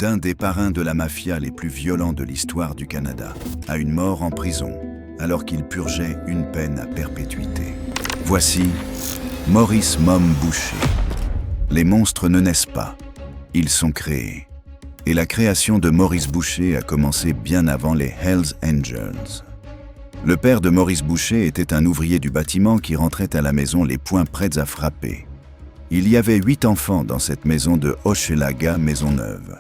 d'un des parrains de la mafia les plus violents de l'histoire du Canada, à une mort en prison, alors qu'il purgeait une peine à perpétuité. Voici Maurice Mom Boucher. Les monstres ne naissent pas, ils sont créés. Et la création de Maurice Boucher a commencé bien avant les Hells Angels. Le père de Maurice Boucher était un ouvrier du bâtiment qui rentrait à la maison les poings prêts à frapper. Il y avait 8 enfants dans cette maison de Hochelaga Maisonneuve.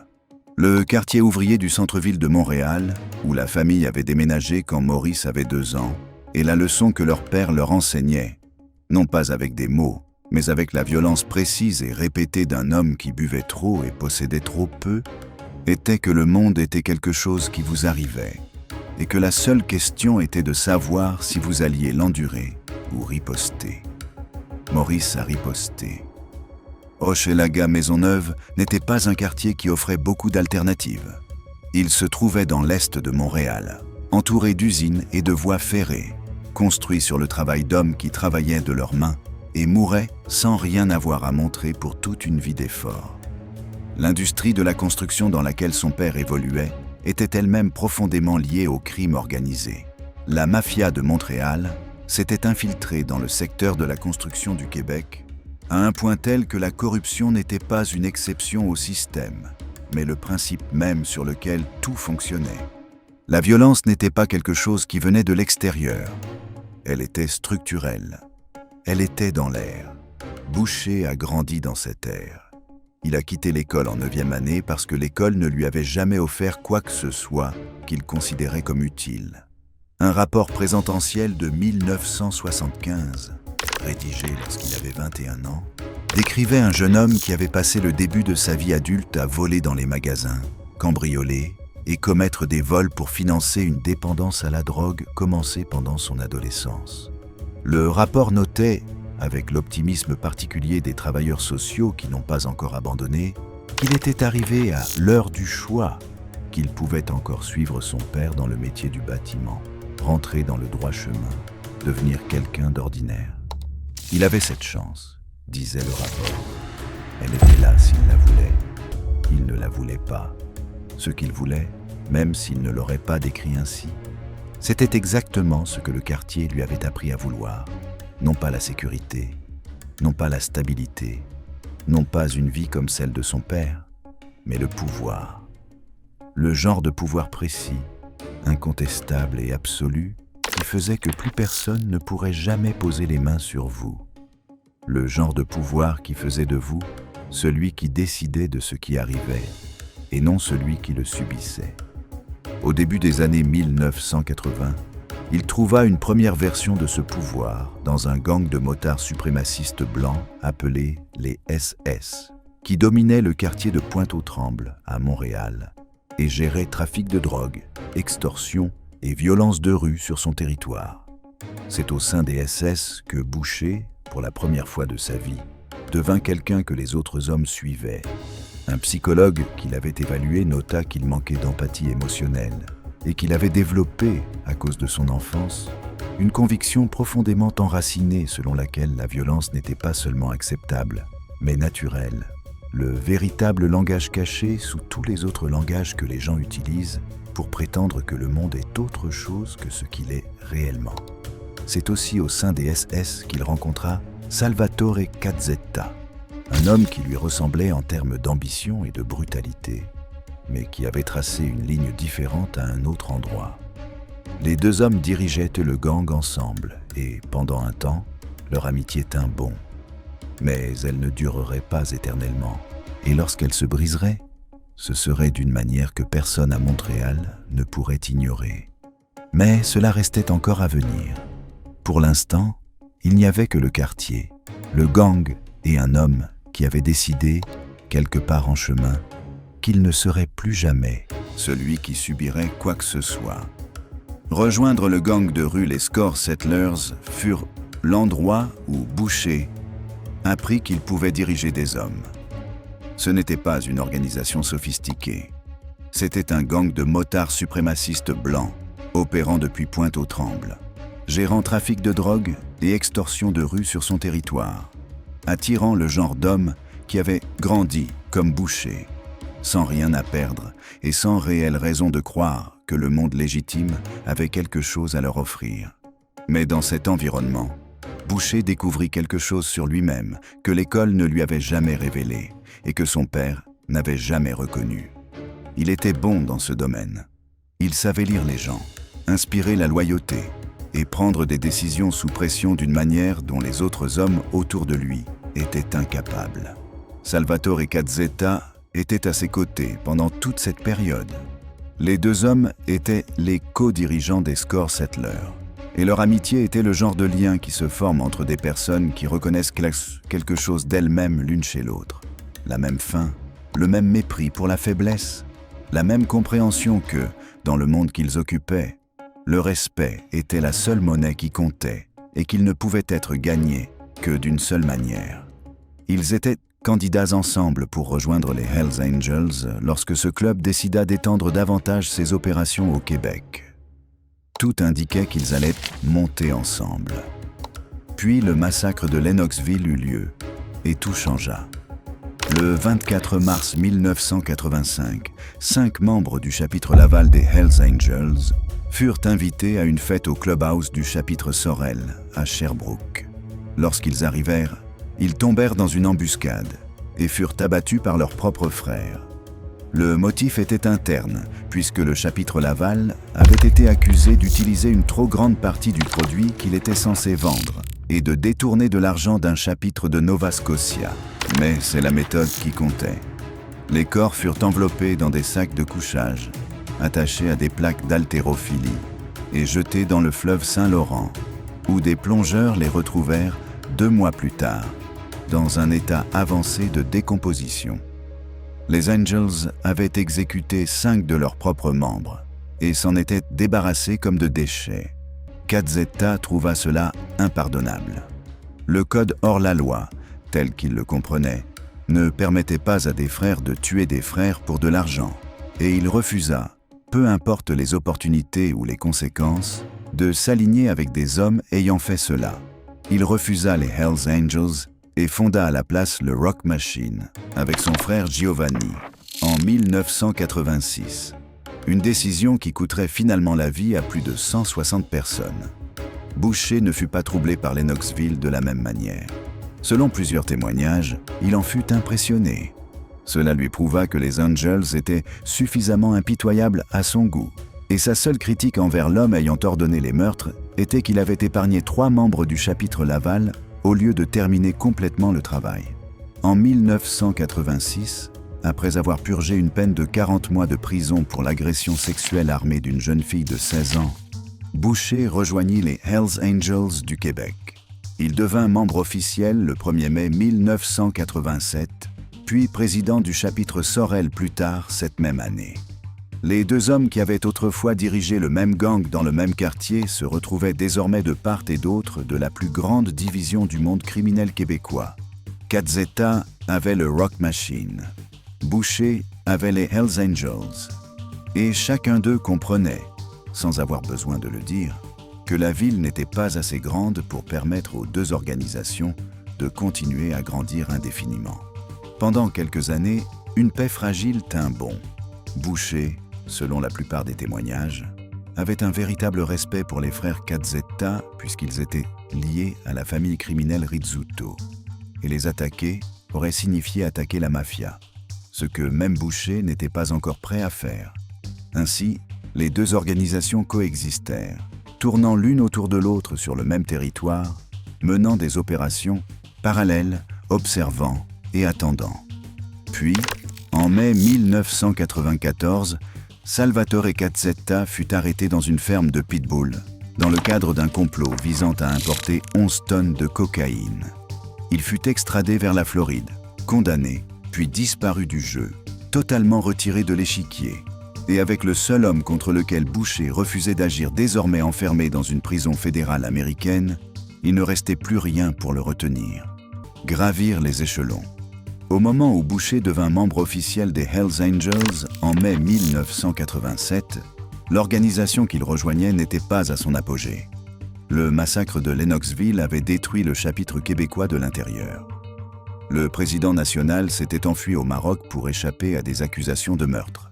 Le quartier ouvrier du centre-ville de Montréal, où la famille avait déménagé quand Maurice avait 2 ans, et la leçon que leur père leur enseignait, non pas avec des mots, mais avec la violence précise et répétée d'un homme qui buvait trop et possédait trop peu, était que le monde était quelque chose qui vous arrivait, et que la seule question était de savoir si vous alliez l'endurer ou riposter. Maurice a riposté. Hochelaga Maisonneuve n'était pas un quartier qui offrait beaucoup d'alternatives. Il se trouvait dans l'est de Montréal, entouré d'usines et de voies ferrées, construit sur le travail d'hommes qui travaillaient de leurs mains et mouraient sans rien avoir à montrer pour toute une vie d'effort. L'industrie de la construction dans laquelle son père évoluait était elle-même profondément liée au crime organisé. La mafia de Montréal s'était infiltrée dans le secteur de la construction du Québec à un point tel que la corruption n'était pas une exception au système, mais le principe même sur lequel tout fonctionnait. La violence n'était pas quelque chose qui venait de l'extérieur. Elle était structurelle. Elle était dans l'air. Boucher a grandi dans cet air. Il a quitté l'école en 9e année parce que l'école ne lui avait jamais offert quoi que ce soit qu'il considérait comme utile. Un rapport présententiel de 1975, rédigé lorsqu'il avait 21 ans, décrivait un jeune homme qui avait passé le début de sa vie adulte à voler dans les magasins, cambrioler et commettre des vols pour financer une dépendance à la drogue commencée pendant son adolescence. Le rapport notait, avec l'optimisme particulier des travailleurs sociaux qui n'ont pas encore abandonné, qu'il était arrivé à l'heure du choix, qu'il pouvait encore suivre son père dans le métier du bâtiment, rentrer dans le droit chemin, devenir quelqu'un d'ordinaire. Il avait cette chance, disait le rapport. Elle était là s'il la voulait. Il ne la voulait pas. Ce qu'il voulait, même s'il ne l'aurait pas décrit ainsi, c'était exactement ce que le quartier lui avait appris à vouloir. Non pas la sécurité, non pas la stabilité, non pas une vie comme celle de son père, mais le pouvoir. Le genre de pouvoir précis, incontestable et absolu, qui faisait que plus personne ne pourrait jamais poser les mains sur vous. Le genre de pouvoir qui faisait de vous celui qui décidait de ce qui arrivait, et non celui qui le subissait. Au début des années 1980, il trouva une première version de ce pouvoir dans un gang de motards suprémacistes blancs appelés les SS, qui dominait le quartier de Pointe-aux-Trembles, à Montréal, et gérait trafic de drogue, extorsion et violence de rue sur son territoire. C'est au sein des SS que Boucher, pour la première fois de sa vie, devint quelqu'un que les autres hommes suivaient. Un psychologue qui l'avait évalué nota qu'il manquait d'empathie émotionnelle et qu'il avait développé, à cause de son enfance, une conviction profondément enracinée selon laquelle la violence n'était pas seulement acceptable, mais naturelle. Le véritable langage caché sous tous les autres langages que les gens utilisent pour prétendre que le monde est autre chose que ce qu'il est réellement. C'est aussi au sein des SS qu'il rencontra Salvatore Cazzetta, un homme qui lui ressemblait en termes d'ambition et de brutalité, mais qui avait tracé une ligne différente à un autre endroit. Les 2 hommes dirigeaient le gang ensemble et, pendant un temps, leur amitié tint bon. Mais elle ne durerait pas éternellement, et lorsqu'elle se briserait, ce serait d'une manière que personne à Montréal ne pourrait ignorer. Mais cela restait encore à venir. Pour l'instant, il n'y avait que le quartier, le gang et un homme qui avait décidé, quelque part en chemin, qu'il ne serait plus jamais celui qui subirait quoi que ce soit. Rejoindre le gang de rue les Score Settlers furent l'endroit où Boucher apprit qu'il pouvait diriger des hommes. Ce n'était pas une organisation sophistiquée. C'était un gang de motards suprémacistes blancs, opérant depuis Pointe-aux-Trembles, gérant trafic de drogue et extorsion de rue sur son territoire, attirant le genre d'hommes qui avait grandi comme Boucher. sans rien à perdre et sans réelle raison de croire que le monde légitime avait quelque chose à leur offrir. Mais dans cet environnement, Boucher découvrit quelque chose sur lui-même que l'école ne lui avait jamais révélé et que son père n'avait jamais reconnu. Il était bon dans ce domaine. Il savait lire les gens, inspirer la loyauté et prendre des décisions sous pression d'une manière dont les autres hommes autour de lui étaient incapables. Salvatore Cazzetta était à ses côtés pendant toute cette période. Les deux hommes étaient les co-dirigeants des Score Settlers, et leur amitié était le genre de lien qui se forme entre des personnes qui reconnaissent quelque chose d'elles-mêmes l'une chez l'autre. La même faim, le même mépris pour la faiblesse, la même compréhension que, dans le monde qu'ils occupaient, le respect était la seule monnaie qui comptait et qu'il ne pouvait être gagné que d'une seule manière. Ils étaient candidats ensemble pour rejoindre les Hells Angels lorsque ce club décida d'étendre davantage ses opérations au Québec. Tout indiquait qu'ils allaient monter ensemble. Puis le massacre de Lennoxville eut lieu et tout changea. Le 24 mars 1985, 5 membres du chapitre Laval des Hells Angels furent invités à une fête au clubhouse du chapitre Sorel à Sherbrooke. Lorsqu'ils arrivèrent, ils tombèrent dans une embuscade et furent abattus par leurs propres frères. Le motif était interne, puisque le chapitre Laval avait été accusé d'utiliser une trop grande partie du produit qu'il était censé vendre et de détourner de l'argent d'un chapitre de Nova Scotia. Mais c'est la méthode qui comptait. Les corps furent enveloppés dans des sacs de couchage, attachés à des plaques d'haltérophilie et jetés dans le fleuve Saint-Laurent, où des plongeurs les retrouvèrent 2 mois plus tard, dans un état avancé de décomposition. Les Angels avaient exécuté 5 de leurs propres membres et s'en étaient débarrassés comme de déchets. Cazzetta trouva cela impardonnable. Le code hors-la-loi, tel qu'il le comprenait, ne permettait pas à des frères de tuer des frères pour de l'argent, et il refusa, peu importe les opportunités ou les conséquences, de s'aligner avec des hommes ayant fait cela. Il refusa les Hells Angels et fonda à la place le Rock Machine avec son frère Giovanni en 1986. Une décision qui coûterait finalement la vie à plus de 160 personnes. Boucher ne fut pas troublé par Lennoxville de la même manière. Selon plusieurs témoignages, il en fut impressionné. Cela lui prouva que les Angels étaient suffisamment impitoyables à son goût. Et sa seule critique envers l'homme ayant ordonné les meurtres était qu'il avait épargné 3 membres du chapitre Laval au lieu de terminer complètement le travail. En 1986, après avoir purgé une peine de 40 mois de prison pour l'agression sexuelle armée d'une jeune fille de 16 ans, Boucher rejoignit les Hells Angels du Québec. Il devint membre officiel le 1er mai 1987, puis président du chapitre Sorel plus tard cette même année. Les 2 hommes qui avaient autrefois dirigé le même gang dans le même quartier se retrouvaient désormais de part et d'autre de la plus grande division du monde criminel québécois. Cazzetta avait le Rock Machine. Boucher avait les Hells Angels. Et chacun d'eux comprenait, sans avoir besoin de le dire, que la ville n'était pas assez grande pour permettre aux 2 organisations de continuer à grandir indéfiniment. Pendant quelques années, une paix fragile tint bon. Boucher, selon la plupart des témoignages, avait un véritable respect pour les frères Cazzetta puisqu'ils étaient liés à la famille criminelle Rizzuto. Et les attaquer aurait signifié attaquer la mafia, ce que même Boucher n'était pas encore prêt à faire. Ainsi, les 2 organisations coexistèrent, tournant l'une autour de l'autre sur le même territoire, menant des opérations parallèles, observant et attendant. Puis, en mai 1994, Salvatore Cazzetta fut arrêté dans une ferme de Pitbull, dans le cadre d'un complot visant à importer 11 tonnes de cocaïne. Il fut extradé vers la Floride, condamné, puis disparu du jeu, totalement retiré de l'échiquier, et avec le seul homme contre lequel Boucher refusait d'agir désormais enfermé dans une prison fédérale américaine, il ne restait plus rien pour le retenir. Gravir les échelons. Au moment où Boucher devint membre officiel des Hells Angels en mai 1987, l'organisation qu'il rejoignait n'était pas à son apogée. Le massacre de Lennoxville avait détruit le chapitre québécois de l'intérieur. Le président national s'était enfui au Maroc pour échapper à des accusations de meurtre.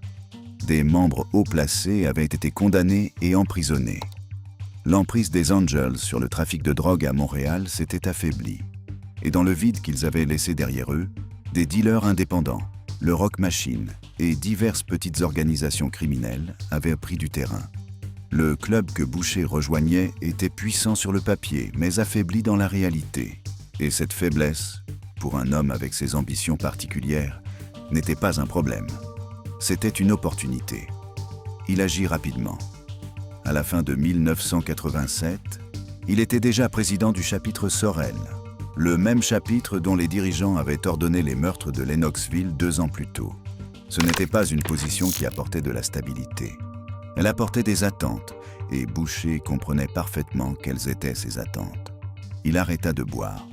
Des membres haut placés avaient été condamnés et emprisonnés. L'emprise des Angels sur le trafic de drogue à Montréal s'était affaiblie. Et dans le vide qu'ils avaient laissé derrière eux, des dealers indépendants, le Rock Machine et diverses petites organisations criminelles avaient pris du terrain. Le club que Boucher rejoignait était puissant sur le papier, mais affaibli dans la réalité. Et cette faiblesse, pour un homme avec ses ambitions particulières, n'était pas un problème. C'était une opportunité. Il agit rapidement. À la fin de 1987, il était déjà président du chapitre Sorel, le même chapitre dont les dirigeants avaient ordonné les meurtres de Lennoxville 2 ans plus tôt. Ce n'était pas une position qui apportait de la stabilité. Elle apportait des attentes, et Boucher comprenait parfaitement quelles étaient ces attentes. Il arrêta de boire.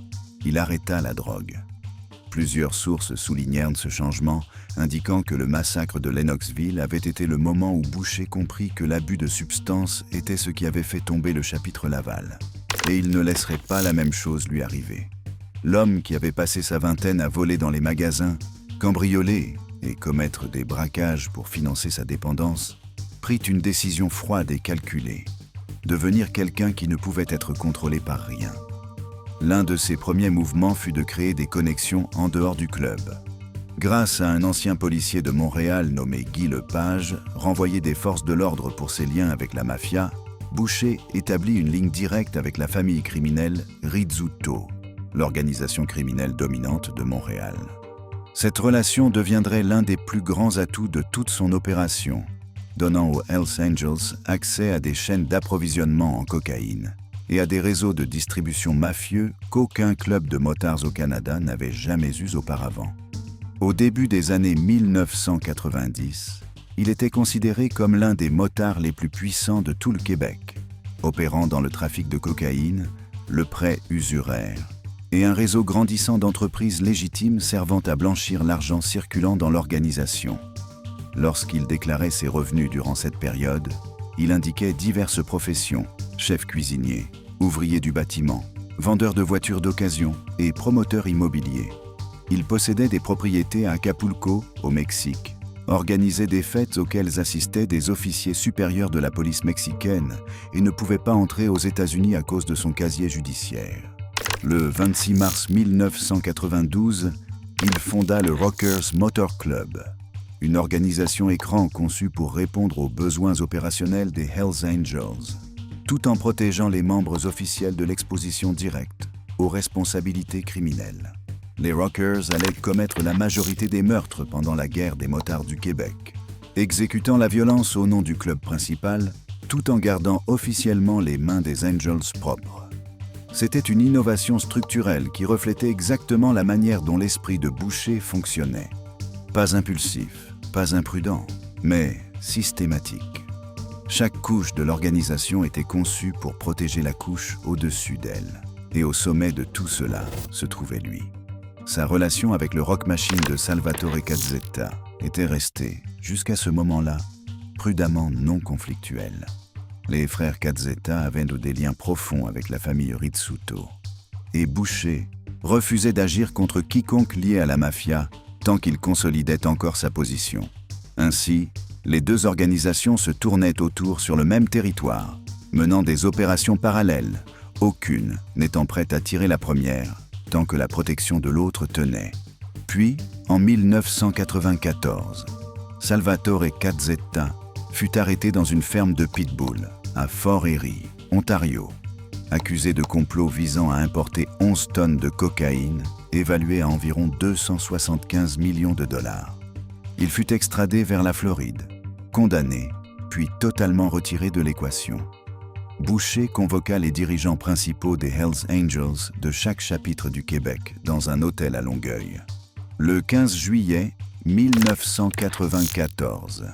Il arrêta la drogue. Plusieurs sources soulignèrent ce changement, indiquant que le massacre de Lennoxville avait été le moment où Boucher comprit que l'abus de substances était ce qui avait fait tomber le chapitre Laval. Et il ne laisserait pas la même chose lui arriver. L'homme qui avait passé sa vingtaine à voler dans les magasins, cambrioler et commettre des braquages pour financer sa dépendance, prit une décision froide et calculée, devenir quelqu'un qui ne pouvait être contrôlé par rien. L'un de ses premiers mouvements fut de créer des connexions en dehors du club. Grâce à un ancien policier de Montréal nommé Guy Lepage, renvoyé des forces de l'ordre pour ses liens avec la mafia, Boucher établit une ligne directe avec la famille criminelle Rizzuto, l'organisation criminelle dominante de Montréal. Cette relation deviendrait l'un des plus grands atouts de toute son opération, donnant aux Hells Angels accès à des chaînes d'approvisionnement en cocaïne et à des réseaux de distribution mafieux qu'aucun club de motards au Canada n'avait jamais eus auparavant. Au début des années 1990, il était considéré comme l'un des motards les plus puissants de tout le Québec, opérant dans le trafic de cocaïne, le prêt usuraire et un réseau grandissant d'entreprises légitimes servant à blanchir l'argent circulant dans l'organisation. Lorsqu'il déclarait ses revenus durant cette période, il indiquait diverses professions, chef cuisinier, ouvrier du bâtiment, vendeur de voitures d'occasion et promoteur immobilier. Il possédait des propriétés à Acapulco, au Mexique, organisait des fêtes auxquelles assistaient des officiers supérieurs de la police mexicaine et ne pouvait pas entrer aux États-Unis à cause de son casier judiciaire. Le 26 mars 1992, il fonda le Rockers Motor Club, une organisation écran conçue pour répondre aux besoins opérationnels des Hells Angels, tout en protégeant les membres officiels de l'exposition directe aux responsabilités criminelles. Les Rockers allaient commettre la majorité des meurtres pendant la guerre des motards du Québec, exécutant la violence au nom du club principal, tout en gardant officiellement les mains des Angels propres. C'était une innovation structurelle qui reflétait exactement la manière dont l'esprit de Boucher fonctionnait. Pas impulsif, pas imprudent, mais systématique. Chaque couche de l'organisation était conçue pour protéger la couche au-dessus d'elle. Et au sommet de tout cela se trouvait lui. Sa relation avec le Rock Machine de Salvatore Cazzetta était restée, jusqu'à ce moment-là, prudemment non conflictuelle. Les frères Cazzetta avaient des liens profonds avec la famille Rizzuto. Et Boucher refusait d'agir contre quiconque lié à la mafia tant qu'il consolidait encore sa position. Ainsi, les deux organisations se tournaient autour sur le même territoire, menant des opérations parallèles, aucune n'étant prête à tirer la première tant que la protection de l'autre tenait. Puis, en 1994, Salvatore Cazzetta fut arrêté dans une ferme de pitbull à Fort Erie, Ontario, accusé de complot visant à importer 11 tonnes de cocaïne évaluée à environ 275 millions de dollars. Il fut extradé vers la Floride, condamné, puis totalement retiré de l'équation. Boucher convoqua les dirigeants principaux des Hells Angels de chaque chapitre du Québec dans un hôtel à Longueuil. Le 15 juillet 1994.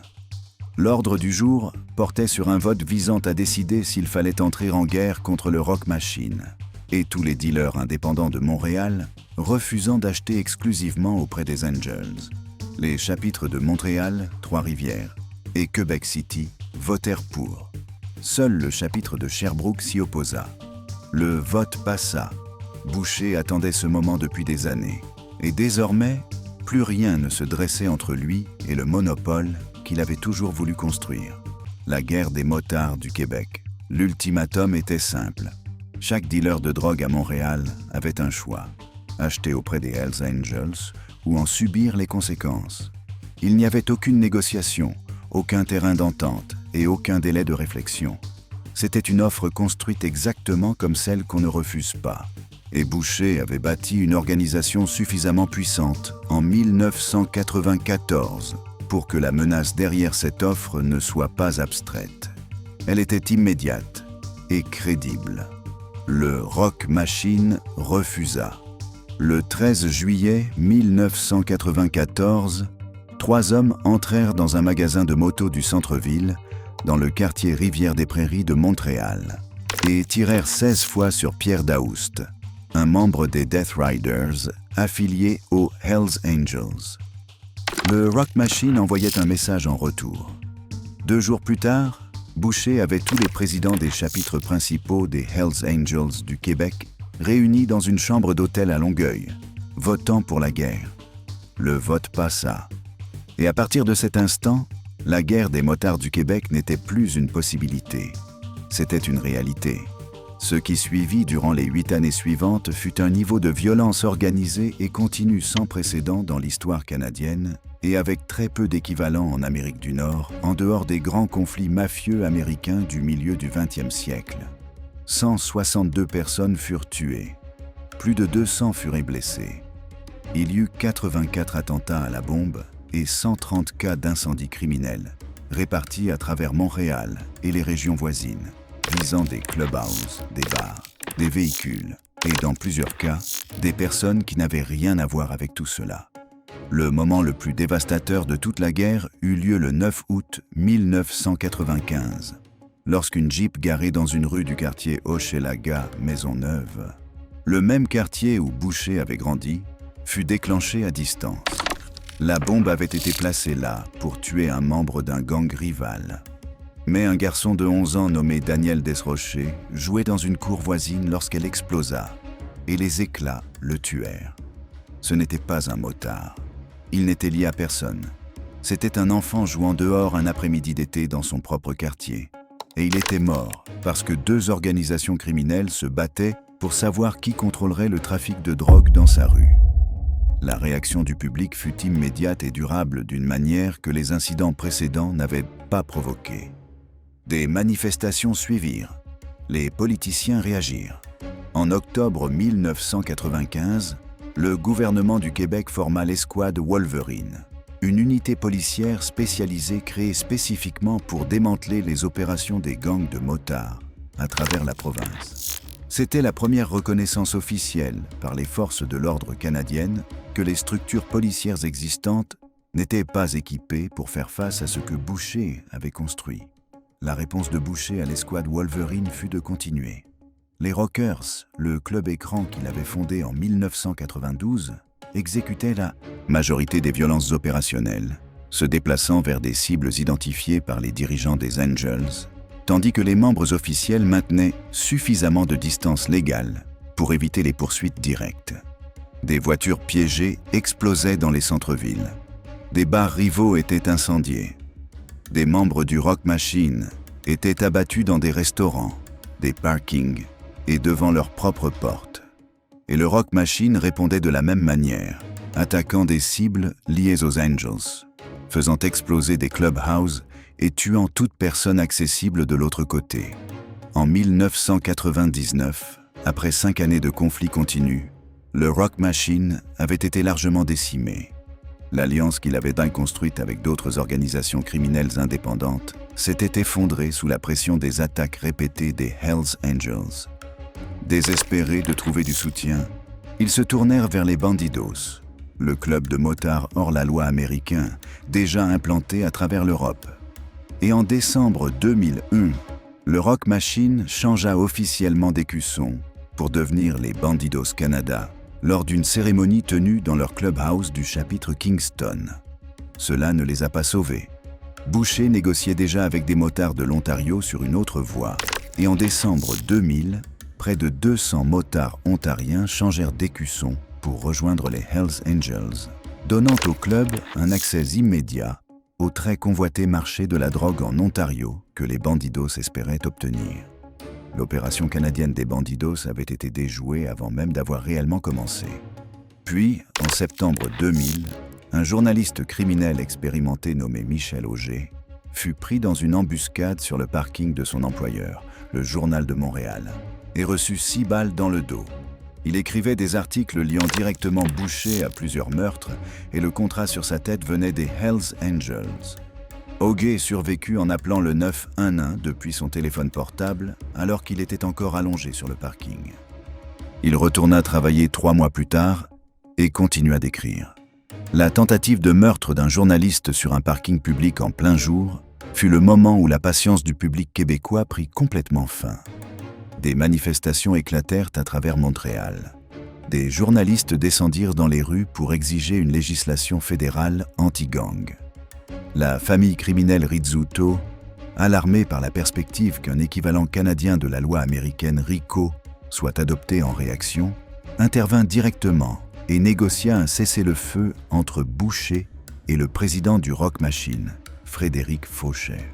L'ordre du jour portait sur un vote visant à décider s'il fallait entrer en guerre contre le Rock Machine, et tous les dealers indépendants de Montréal refusant d'acheter exclusivement auprès des Angels. Les chapitres de Montréal, Trois-Rivières et Quebec City votèrent pour. Seul le chapitre de Sherbrooke s'y opposa. Le vote passa. Boucher attendait ce moment depuis des années, Et désormais, plus rien ne se dressait entre lui et le monopole qu'il avait toujours voulu construire. La guerre des motards du Québec. L'ultimatum était simple. Chaque dealer de drogue à Montréal avait un choix. Acheter auprès des Hells Angels ou en subir les conséquences. Il n'y avait aucune négociation, aucun terrain d'entente et aucun délai de réflexion. C'était une offre construite exactement comme celle qu'on ne refuse pas. Et Boucher avait bâti une organisation suffisamment puissante en 1994 pour que la menace derrière cette offre ne soit pas abstraite. Elle était immédiate et crédible. Le Rock Machine refusa. Le 13 juillet 1994, 3 hommes entrèrent dans un magasin de motos du centre-ville, dans le quartier Rivière-des-Prairies de Montréal, et tirèrent 16 fois sur Pierre Daoust, un membre des Death Riders affilié aux Hells Angels. Le Rock Machine envoyait un message en retour. 2 jours plus tard, Boucher avait tous les présidents des chapitres principaux des Hells Angels du Québec réunis dans une chambre d'hôtel à Longueuil, votant pour la guerre. Le vote passa. Et à partir de cet instant, la guerre des motards du Québec n'était plus une possibilité. C'était une réalité. Ce qui suivit durant les 8 années suivantes fut un niveau de violence organisée et continue sans précédent dans l'histoire canadienne et avec très peu d'équivalent en Amérique du Nord, en dehors des grands conflits mafieux américains du milieu du XXe siècle. 162 personnes furent tuées. Plus de 200 furent blessées. Il y eut 84 attentats à la bombe et 130 cas d'incendies criminels, répartis à travers Montréal et les régions voisines, visant des clubhouses, des bars, des véhicules et, dans plusieurs cas, des personnes qui n'avaient rien à voir avec tout cela. Le moment le plus dévastateur de toute la guerre eut lieu le 9 août 1995, lorsqu'une Jeep garée dans une rue du quartier Hochelaga, Maisonneuve, le même quartier où Boucher avait grandi, fut déclenchée à distance. La bombe avait été placée là pour tuer un membre d'un gang rival. Mais un garçon de 11 ans nommé Daniel Desrochers jouait dans une cour voisine lorsqu'elle explosa, et les éclats le tuèrent. Ce n'était pas un motard. Il n'était lié à personne. C'était un enfant jouant dehors un après-midi d'été dans son propre quartier. Et il était mort parce que 2 organisations criminelles se battaient pour savoir qui contrôlerait le trafic de drogue dans sa rue. La réaction du public fut immédiate et durable d'une manière que les incidents précédents n'avaient pas provoquée. Des manifestations suivirent. Les politiciens réagirent. En octobre 1995, le gouvernement du Québec forma l'escouade Wolverine, une unité policière spécialisée créée spécifiquement pour démanteler les opérations des gangs de motards à travers la province. C'était la première reconnaissance officielle par les forces de l'ordre canadiennes que les structures policières existantes n'étaient pas équipées pour faire face à ce que Boucher avait construit. La réponse de Boucher à l'escouade Wolverine fut de continuer. Les Rockers, le club écran qu'il avait fondé en 1992, exécutaient la majorité des violences opérationnelles, se déplaçant vers des cibles identifiées par les dirigeants des Angels, tandis que les membres officiels maintenaient suffisamment de distance légale pour éviter les poursuites directes. Des voitures piégées explosaient dans les centres-villes. Des bars rivaux étaient incendiés. Des membres du Rock Machine étaient abattus dans des restaurants, des parkings et devant leurs propres portes. Et le Rock Machine répondait de la même manière, attaquant des cibles liées aux Angels, faisant exploser des clubhouses et tuant toute personne accessible de l'autre côté. En 1999, après 5 années de conflits continus, le Rock Machine avait été largement décimé. L'alliance qu'il avait construite avec d'autres organisations criminelles indépendantes s'était effondrée sous la pression des attaques répétées des Hells Angels. Désespérés de trouver du soutien, ils se tournèrent vers les Bandidos, le club de motards hors-la-loi américain déjà implanté à travers l'Europe. Et en décembre 2001, le Rock Machine changea officiellement d'écusson pour devenir les Bandidos Canada lors d'une cérémonie tenue dans leur clubhouse du chapitre Kingston. Cela ne les a pas sauvés. Boucher négociait déjà avec des motards de l'Ontario sur une autre voie, et en décembre 2000, près de 200 motards ontariens changèrent d'écusson pour rejoindre les Hells Angels, donnant au club un accès immédiat au très convoité marché de la drogue en Ontario que les Bandidos espéraient obtenir. L'opération canadienne des Bandidos avait été déjouée avant même d'avoir réellement commencé. Puis, en septembre 2000, un journaliste criminel expérimenté nommé Michel Auger fut pris dans une embuscade sur le parking de son employeur, le Journal de Montréal, et reçut 6 balles dans le dos. Il écrivait des articles liant directement Boucher à plusieurs meurtres et le contrat sur sa tête venait des Hells Angels. Auger survécut en appelant le 911 depuis son téléphone portable alors qu'il était encore allongé sur le parking. Il retourna travailler 3 mois plus tard et continua d'écrire. La tentative de meurtre d'un journaliste sur un parking public en plein jour fut le moment où la patience du public québécois prit complètement fin. Des manifestations éclatèrent à travers Montréal. Des journalistes descendirent dans les rues pour exiger une législation fédérale anti-gang. La famille criminelle Rizzuto, alarmée par la perspective qu'un équivalent canadien de la loi américaine RICO soit adopté en réaction, intervint directement et négocia un cessez-le-feu entre Boucher et le président du Rock Machine, Frédéric Faucher.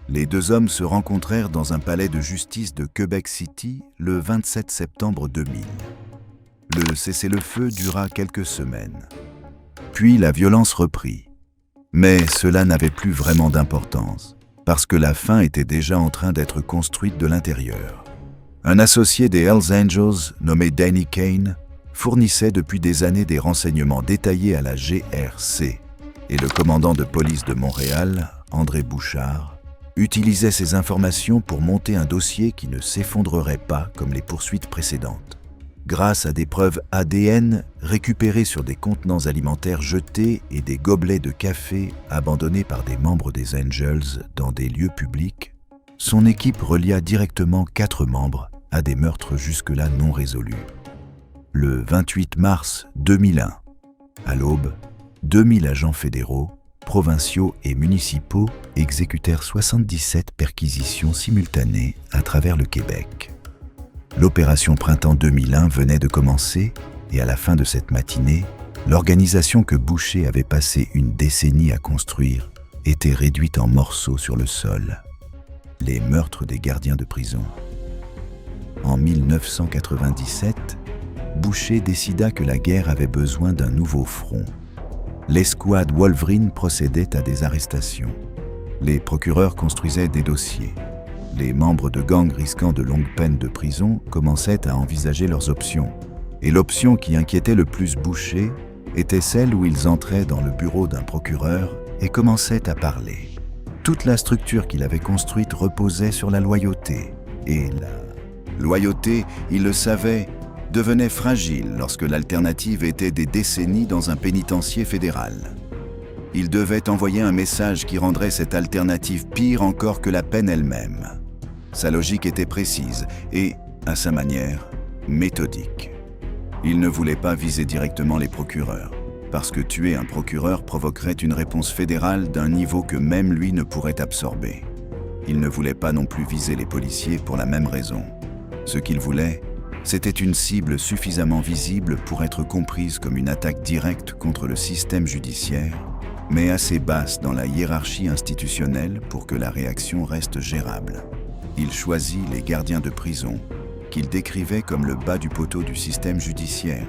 Les deux hommes se rencontrèrent dans un palais de justice de Quebec City le 27 septembre 2000. Le cessez-le-feu dura quelques semaines. Puis la violence reprit. Mais cela n'avait plus vraiment d'importance, parce que la fin était déjà en train d'être construite de l'intérieur. Un associé des Hells Angels, nommé Danny Kane, fournissait depuis des années des renseignements détaillés à la GRC, et le commandant de police de Montréal, André Bouchard, utilisait ces informations pour monter un dossier qui ne s'effondrerait pas comme les poursuites précédentes. Grâce à des preuves ADN récupérées sur des contenants alimentaires jetés et des gobelets de café abandonnés par des membres des Angels dans des lieux publics, son équipe relia directement 4 membres à des meurtres jusque-là non résolus. Le 28 mars 2001, à l'aube, 2000 agents fédéraux, provinciaux et municipaux exécutèrent 77 perquisitions simultanées à travers le Québec. L'opération Printemps 2001 venait de commencer et à la fin de cette matinée, l'organisation que Boucher avait passé une décennie à construire était réduite en morceaux sur le sol. Les meurtres des gardiens de prison. En 1997, Boucher décida que la guerre avait besoin d'un nouveau front. L'escouade Wolverine procédait à des arrestations. Les procureurs construisaient des dossiers. Les membres de gangs risquant de longues peines de prison commençaient à envisager leurs options. Et l'option qui inquiétait le plus Boucher était celle où ils entraient dans le bureau d'un procureur et commençaient à parler. Toute la structure qu'il avait construite reposait sur la loyauté. Et la loyauté, il le savait, devenait fragile lorsque l'alternative était des décennies dans un pénitencier fédéral. Il devait envoyer un message qui rendrait cette alternative pire encore que la peine elle-même. Sa logique était précise et, à sa manière, méthodique. Il ne voulait pas viser directement les procureurs, parce que tuer un procureur provoquerait une réponse fédérale d'un niveau que même lui ne pourrait absorber. Il ne voulait pas non plus viser les policiers pour la même raison. Ce qu'il voulait, c'était une cible suffisamment visible pour être comprise comme une attaque directe contre le système judiciaire, mais assez basse dans la hiérarchie institutionnelle pour que la réaction reste gérable. Il choisit les gardiens de prison, qu'il décrivait comme le bas du poteau du système judiciaire,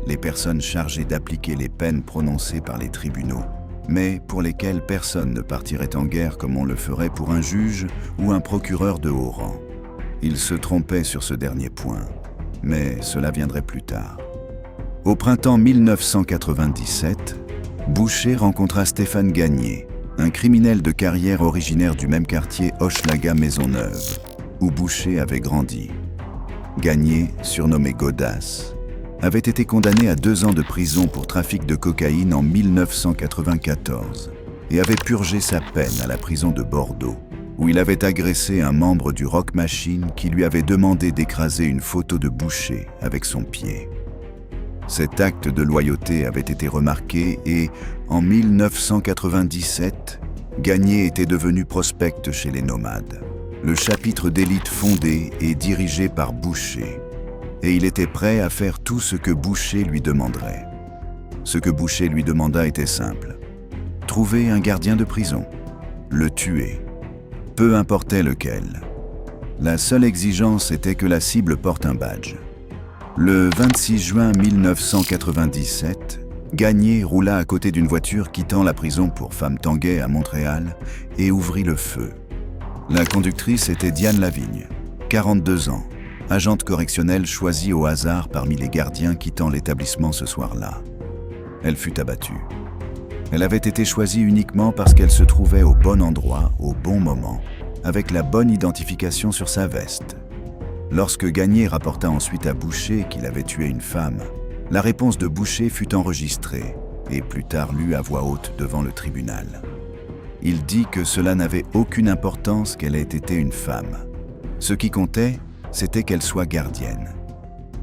les personnes chargées d'appliquer les peines prononcées par les tribunaux, mais pour lesquelles personne ne partirait en guerre comme on le ferait pour un juge ou un procureur de haut rang. Il se trompait sur ce dernier point, mais cela viendrait plus tard. Au printemps 1997, Boucher rencontra Stéphane Gagné, un criminel de carrière originaire du même quartier Hochelaga-Maisonneuve, où Boucher avait grandi. Gagné, surnommé Godasse, avait été condamné à 2 ans de prison pour trafic de cocaïne en 1994 et avait purgé sa peine à la prison de Bordeaux, où il avait agressé un membre du Rock Machine qui lui avait demandé d'écraser une photo de Boucher avec son pied. Cet acte de loyauté avait été remarqué et, en 1997, Gagné était devenu prospect chez les Nomades, le chapitre d'élite fondé et dirigé par Boucher. et il était prêt à faire tout ce que Boucher lui demanderait. Ce que Boucher lui demanda était simple. Trouver un gardien de prison, le tuer, peu importait lequel. La seule exigence était que la cible porte un badge. Le 26 juin 1997, Gagné roula à côté d'une voiture quittant la prison pour femmes Tanguay à Montréal et ouvrit le feu. La conductrice était Diane Lavigne, 42 ans, agente correctionnelle choisie au hasard parmi les gardiens quittant l'établissement ce soir-là. Elle fut abattue. Elle avait été choisie uniquement parce qu'elle se trouvait au bon endroit, au bon moment, avec la bonne identification sur sa veste. Lorsque Gagné rapporta ensuite à Boucher qu'il avait tué une femme, la réponse de Boucher fut enregistrée et plus tard lue à voix haute devant le tribunal. Il dit que cela n'avait aucune importance qu'elle ait été une femme. Ce qui comptait, c'était qu'elle soit gardienne.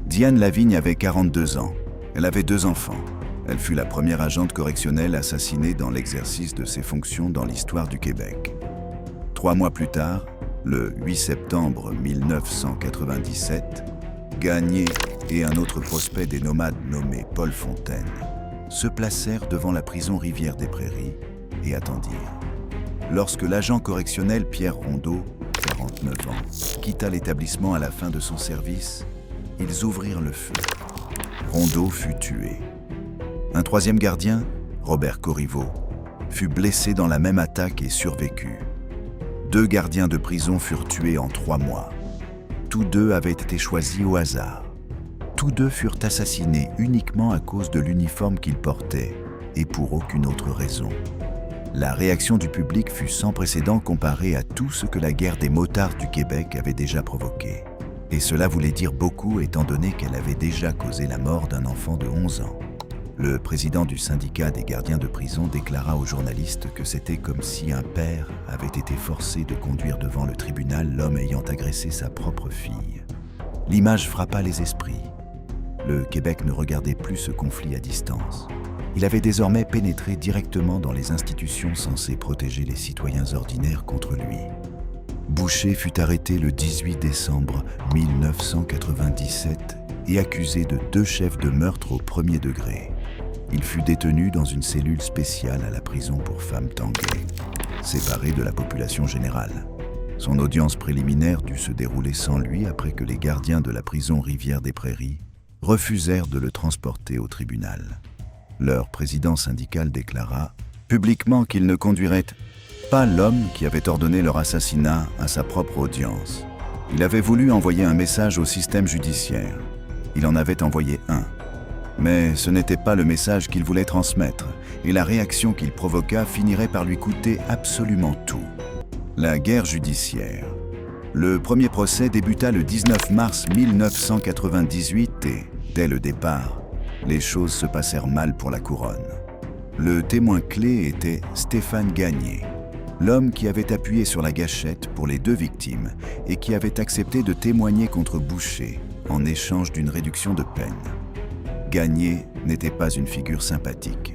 Diane Lavigne avait 42 ans. Elle avait 2 enfants. Elle fut la première agente correctionnelle assassinée dans l'exercice de ses fonctions dans l'histoire du Québec. 3 mois plus tard, le 8 septembre 1997, Gagné et un autre prospect des nomades nommé Paul Fontaine se placèrent devant la prison Rivière-des-Prairies et attendirent. Lorsque l'agent correctionnel Pierre Rondeau, 49 ans, quitta l'établissement à la fin de son service, ils ouvrirent le feu. Rondeau fut tué. Un 3e gardien, Robert Corriveau, fut blessé dans la même attaque et survécut. 2 gardiens de prison furent tués en 3 mois. Tous 2 avaient été choisis au hasard. Tous 2 furent assassinés uniquement à cause de l'uniforme qu'ils portaient et pour aucune autre raison. La réaction du public fut sans précédent comparée à tout ce que la guerre des motards du Québec avait déjà provoqué. Et cela voulait dire beaucoup étant donné qu'elle avait déjà causé la mort d'un enfant de 11 ans. Le président du syndicat des gardiens de prison déclara aux journalistes que c'était comme si un père avait été forcé de conduire devant le tribunal l'homme ayant agressé sa propre fille. L'image frappa les esprits. Le Québec ne regardait plus ce conflit à distance. Il avait désormais pénétré directement dans les institutions censées protéger les citoyens ordinaires contre lui. Boucher fut arrêté le 18 décembre 1997 et accusé de 2 chefs de meurtre au 1er degré. Il fut détenu dans une cellule spéciale à la prison pour femmes Tanguay, séparée de la population générale. Son audience préliminaire dut se dérouler sans lui après que les gardiens de la prison Rivière-des-Prairies refusèrent de le transporter au tribunal. Leur président syndical déclara publiquement qu'il ne conduirait pas l'homme qui avait ordonné leur assassinat à sa propre audience. Il avait voulu envoyer un message au système judiciaire. Il en avait envoyé un. Mais ce n'était pas le message qu'il voulait transmettre, et la réaction qu'il provoqua finirait par lui coûter absolument tout. La guerre judiciaire. Le premier procès débuta le 19 mars 1998 et, dès le départ, les choses se passèrent mal pour la couronne. Le témoin clé était Stéphane Gagné, l'homme qui avait appuyé sur la gâchette pour les 2 victimes et qui avait accepté de témoigner contre Boucher en échange d'une réduction de peine. Gagné n'était pas une figure sympathique.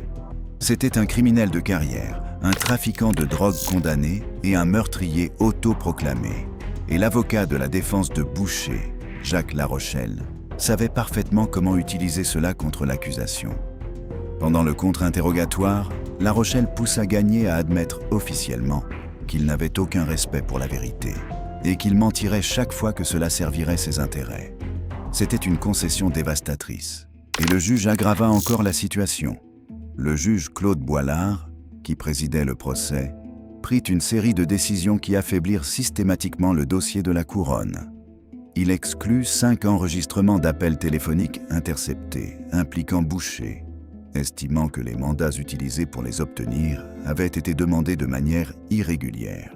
C'était un criminel de carrière, un trafiquant de drogue condamné et un meurtrier autoproclamé. Et l'avocat de la défense de Boucher, Jacques Larochelle, savait parfaitement comment utiliser cela contre l'accusation. Pendant le contre-interrogatoire, Larochelle poussa Gagné à admettre officiellement qu'il n'avait aucun respect pour la vérité et qu'il mentirait chaque fois que cela servirait ses intérêts. C'était une concession dévastatrice. Et le juge aggrava encore la situation. Le juge Claude Boilard, qui présidait le procès, prit une série de décisions qui affaiblirent systématiquement le dossier de la couronne. Il exclut 5 enregistrements d'appels téléphoniques interceptés, impliquant Boucher, estimant que les mandats utilisés pour les obtenir avaient été demandés de manière irrégulière.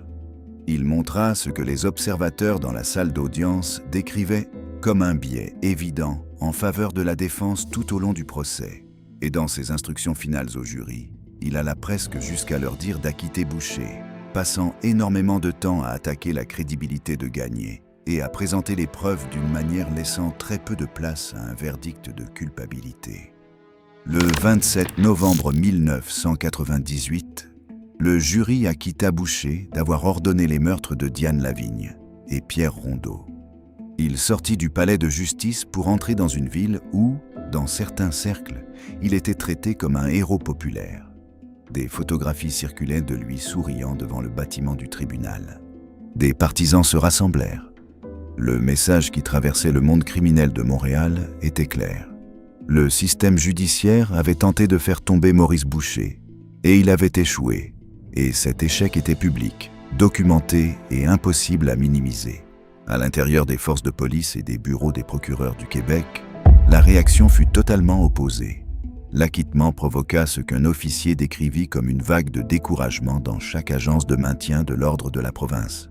Il montra ce que les observateurs dans la salle d'audience décrivaient comme un biais évident en faveur de la défense tout au long du procès. Et dans ses instructions finales au jury, il alla presque jusqu'à leur dire d'acquitter Boucher, passant énormément de temps à attaquer la crédibilité de Gagné et à présenter les preuves d'une manière laissant très peu de place à un verdict de culpabilité. Le 27 novembre 1998, le jury acquitta Boucher d'avoir ordonné les meurtres de Diane Lavigne et Pierre Rondeau. Il sortit du palais de justice pour entrer dans une ville où, dans certains cercles, il était traité comme un héros populaire. Des photographies circulaient de lui souriant devant le bâtiment du tribunal. Des partisans se rassemblèrent. Le message qui traversait le monde criminel de Montréal était clair. Le système judiciaire avait tenté de faire tomber Maurice Boucher, et il avait échoué. Et cet échec était public, documenté et impossible à minimiser. À l'intérieur des forces de police et des bureaux des procureurs du Québec, la réaction fut totalement opposée. L'acquittement provoqua ce qu'un officier décrivit comme une vague de découragement dans chaque agence de maintien de l'ordre de la province.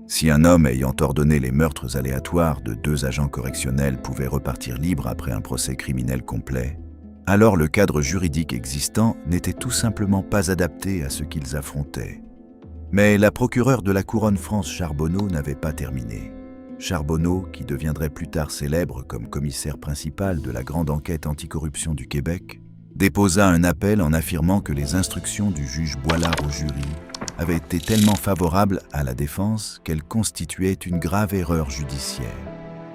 Si un homme ayant ordonné les meurtres aléatoires de 2 agents correctionnels pouvait repartir libre après un procès criminel complet, alors le cadre juridique existant n'était tout simplement pas adapté à ce qu'ils affrontaient. Mais la procureure de la couronne France Charbonneau n'avait pas terminé. Charbonneau, qui deviendrait plus tard célèbre comme commissaire principal de la grande enquête anticorruption du Québec, déposa un appel en affirmant que les instructions du juge Boilard au jury avaient été tellement favorables à la défense qu'elles constituaient une grave erreur judiciaire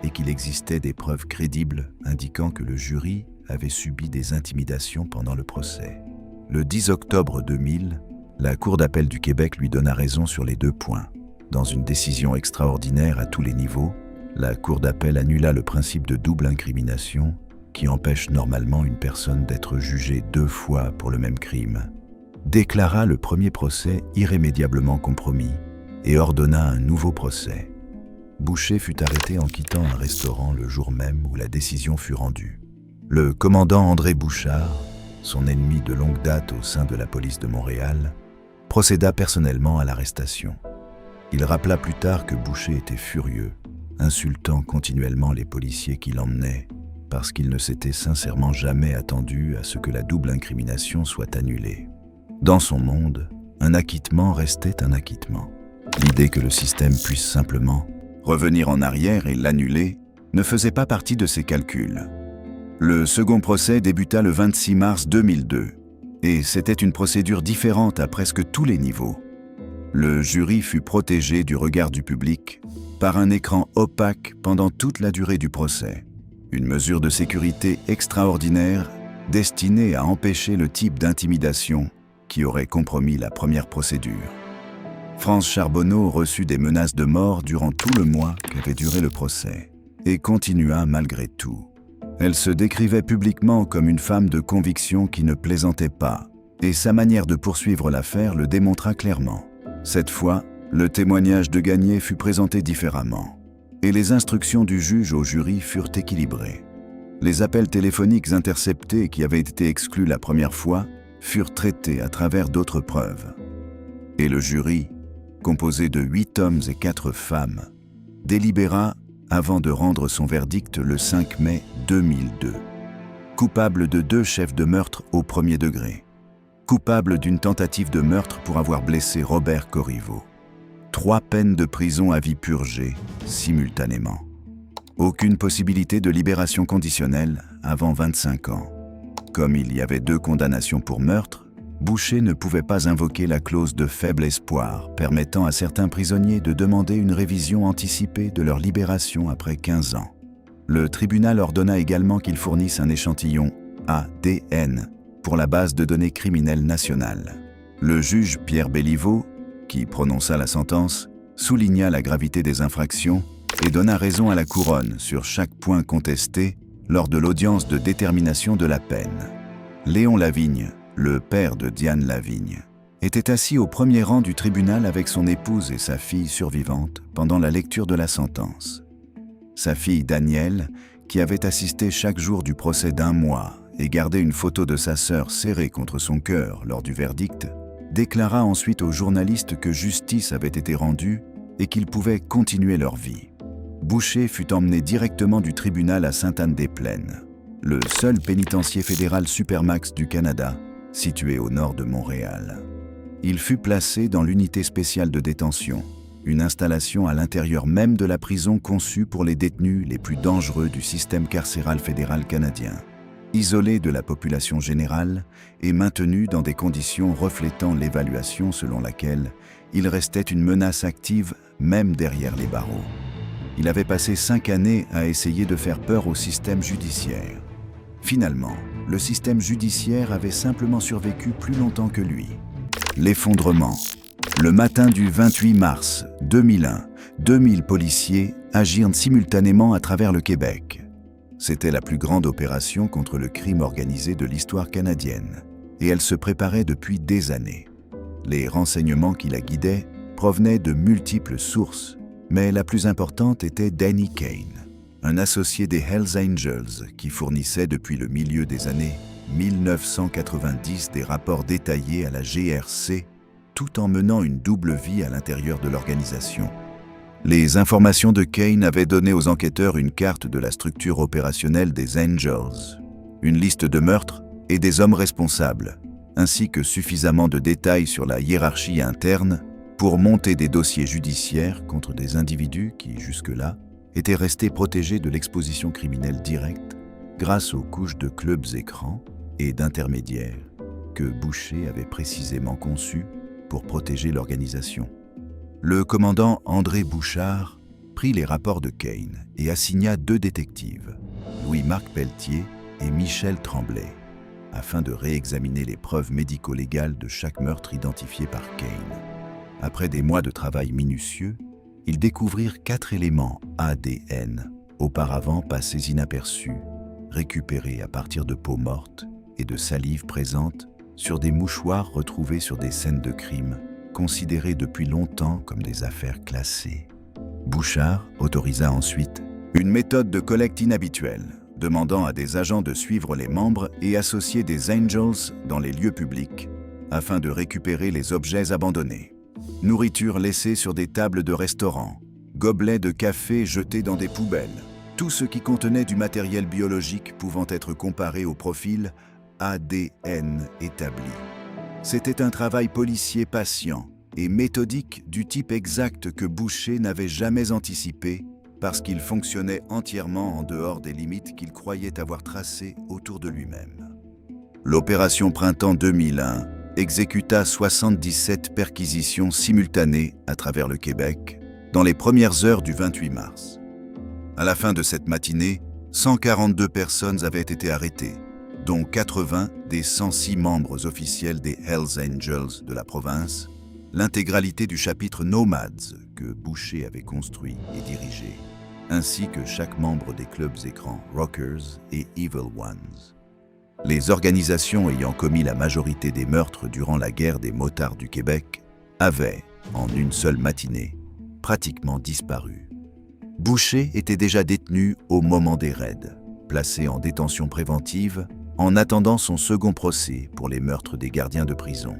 et qu'il existait des preuves crédibles indiquant que le jury avait subi des intimidations pendant le procès. Le 10 octobre 2000, la Cour d'appel du Québec lui donna raison sur les 2 points. Dans une décision extraordinaire à tous les niveaux, la Cour d'appel annula le principe de double incrimination qui empêche normalement une personne d'être jugée 2 fois pour le même crime, déclara le premier procès irrémédiablement compromis et ordonna un nouveau procès. Boucher fut arrêté en quittant un restaurant le jour même où la décision fut rendue. Le commandant André Bouchard, son ennemi de longue date au sein de la police de Montréal, procéda personnellement à l'arrestation. Il rappela plus tard que Boucher était furieux, insultant continuellement les policiers qui l'emmenaient, parce qu'il ne s'était sincèrement jamais attendu à ce que la double incrimination soit annulée. Dans son monde, un acquittement restait un acquittement. L'idée que le système puisse simplement revenir en arrière et l'annuler ne faisait pas partie de ses calculs. Le second procès débuta le 26 mars 2002, et c'était une procédure différente à presque tous les niveaux. Le jury fut protégé du regard du public par un écran opaque pendant toute la durée du procès, une mesure de sécurité extraordinaire destinée à empêcher le type d'intimidation qui aurait compromis la première procédure. France Charbonneau reçut des menaces de mort durant tout le mois qu'avait duré le procès, et continua malgré tout. Elle se décrivait publiquement comme une femme de conviction qui ne plaisantait pas, et sa manière de poursuivre l'affaire le démontra clairement. Cette fois, le témoignage de Gagné fut présenté différemment, et les instructions du juge au jury furent équilibrées. Les appels téléphoniques interceptés qui avaient été exclus la première fois furent traités à travers d'autres preuves. Et le jury, composé de 8 hommes et 4 femmes, délibéra avant de rendre son verdict le 5 mai 2002. Coupable de 2 chefs de meurtre au premier degré. Coupable d'une tentative de meurtre pour avoir blessé Robert Corriveau. 3 peines de prison à vie purgées simultanément. Aucune possibilité de libération conditionnelle avant 25 ans. Comme il y avait 2 condamnations pour meurtre, Boucher ne pouvait pas invoquer la clause de faible espoir permettant à certains prisonniers de demander une révision anticipée de leur libération après 15 ans. Le tribunal ordonna également qu'il fournisse un échantillon ADN pour la base de données criminelles nationale. Le juge Pierre Béliveau, qui prononça la sentence, souligna la gravité des infractions et donna raison à la couronne sur chaque point contesté lors de l'audience de détermination de la peine. Léon Lavigne, le père de Diane Lavigne, était assis au premier rang du tribunal avec son épouse et sa fille survivante pendant la lecture de la sentence. Sa fille Danielle, qui avait assisté chaque jour du procès d'1 mois et gardé une photo de sa sœur serrée contre son cœur lors du verdict, déclara ensuite aux journalistes que justice avait été rendue et qu'ils pouvaient continuer leur vie. Boucher fut emmené directement du tribunal à Sainte-Anne-des-Plaines, le seul pénitencier fédéral supermax du Canada, situé au nord de Montréal. Il fut placé dans l'unité spéciale de détention, une installation à l'intérieur même de la prison conçue pour les détenus les plus dangereux du système carcéral fédéral canadien, isolé de la population générale et maintenu dans des conditions reflétant l'évaluation selon laquelle il restait une menace active même derrière les barreaux. Il avait passé 5 années à essayer de faire peur au système judiciaire. Finalement, le système judiciaire avait simplement survécu plus longtemps que lui. L'effondrement. Le matin du 28 mars 2001, 2000 policiers agirent simultanément à travers le Québec. C'était la plus grande opération contre le crime organisé de l'histoire canadienne, et elle se préparait depuis des années. Les renseignements qui la guidaient provenaient de multiples sources, mais la plus importante était Danny Kane, un associé des Hells Angels qui fournissait depuis le milieu des années 1990 des rapports détaillés à la GRC, tout en menant une double vie à l'intérieur de l'organisation. Les informations de Kane avaient donné aux enquêteurs une carte de la structure opérationnelle des Angels, une liste de meurtres et des hommes responsables, ainsi que suffisamment de détails sur la hiérarchie interne pour monter des dossiers judiciaires contre des individus qui, jusque-là, étaient restés protégés de l'exposition criminelle directe grâce aux couches de clubs écrans et d'intermédiaires que Boucher avait précisément conçues pour protéger l'organisation. Le commandant André Bouchard prit les rapports de Kane et assigna 2 détectives, Louis-Marc Pelletier et Michel Tremblay, afin de réexaminer les preuves médico-légales de chaque meurtre identifié par Kane. Après des mois de travail minutieux, ils découvrirent 4 éléments ADN, auparavant passés inaperçus, récupérés à partir de peaux mortes et de salive présente sur des mouchoirs retrouvés sur des scènes de crime, considérées depuis longtemps comme des affaires classées. Bouchard autorisa ensuite une méthode de collecte inhabituelle, demandant à des agents de suivre les membres et associés des Angels dans les lieux publics, afin de récupérer les objets abandonnés. Nourriture laissée sur des tables de restaurants, gobelets de café jetés dans des poubelles, tout ce qui contenait du matériel biologique pouvant être comparé au profil ADN établi. C'était un travail policier patient et méthodique du type exact que Boucher n'avait jamais anticipé parce qu'il fonctionnait entièrement en dehors des limites qu'il croyait avoir tracées autour de lui-même. L'opération Printemps 2001 exécuta 77 perquisitions simultanées à travers le Québec dans les premières heures du 28 mars. À la fin de cette matinée, 142 personnes avaient été arrêtées, dont 80 des 106 membres officiels des Hells Angels de la province, l'intégralité du chapitre Nomads que Boucher avait construit et dirigé, ainsi que chaque membre des clubs écrans Rockers et Evil Ones. Les organisations ayant commis la majorité des meurtres durant la guerre des motards du Québec avaient, en une seule matinée, pratiquement disparu. Boucher était déjà détenu au moment des raids, placé en détention préventive en attendant son second procès pour les meurtres des gardiens de prison.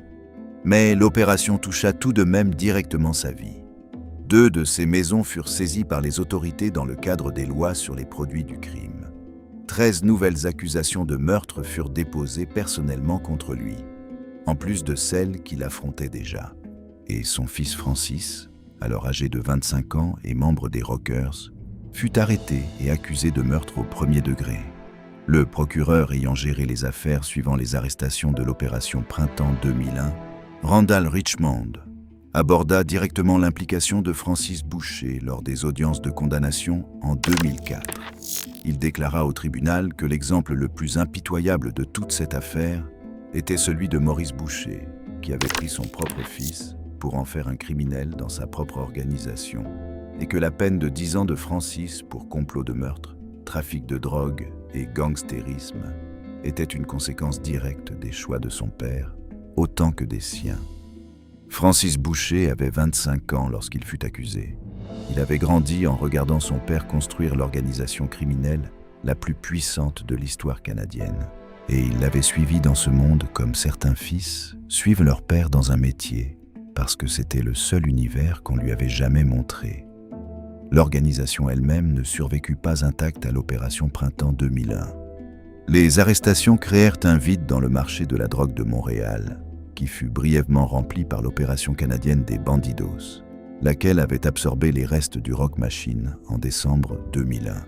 Mais l'opération toucha tout de même directement sa vie. 2 de ses maisons furent saisies par les autorités dans le cadre des lois sur les produits du crime. 13 nouvelles accusations de meurtre furent déposées personnellement contre lui, en plus de celles qu'il affrontait déjà. Et son fils Francis, alors âgé de 25 ans et membre des Rockers, fut arrêté et accusé de meurtre au premier degré. Le procureur ayant géré les affaires suivant les arrestations de l'opération Printemps 2001, Randall Richmond, aborda directement l'implication de Francis Boucher lors des audiences de condamnation en 2004. Il déclara au tribunal que l'exemple le plus impitoyable de toute cette affaire était celui de Maurice Boucher, qui avait pris son propre fils pour en faire un criminel dans sa propre organisation, et que la peine de 10 ans de Francis pour complot de meurtre, trafic de drogue et gangstérisme était une conséquence directe des choix de son père, autant que des siens. Francis Boucher avait 25 ans lorsqu'il fut accusé. Il avait grandi en regardant son père construire l'organisation criminelle la plus puissante de l'histoire canadienne. Et il l'avait suivi dans ce monde comme certains fils suivent leur père dans un métier, parce que c'était le seul univers qu'on lui avait jamais montré. L'organisation elle-même ne survécut pas intacte à l'opération Printemps 2001. Les arrestations créèrent un vide dans le marché de la drogue de Montréal, qui fut brièvement rempli par l'opération canadienne des Bandidos, laquelle avait absorbé les restes du Rock Machine en décembre 2001.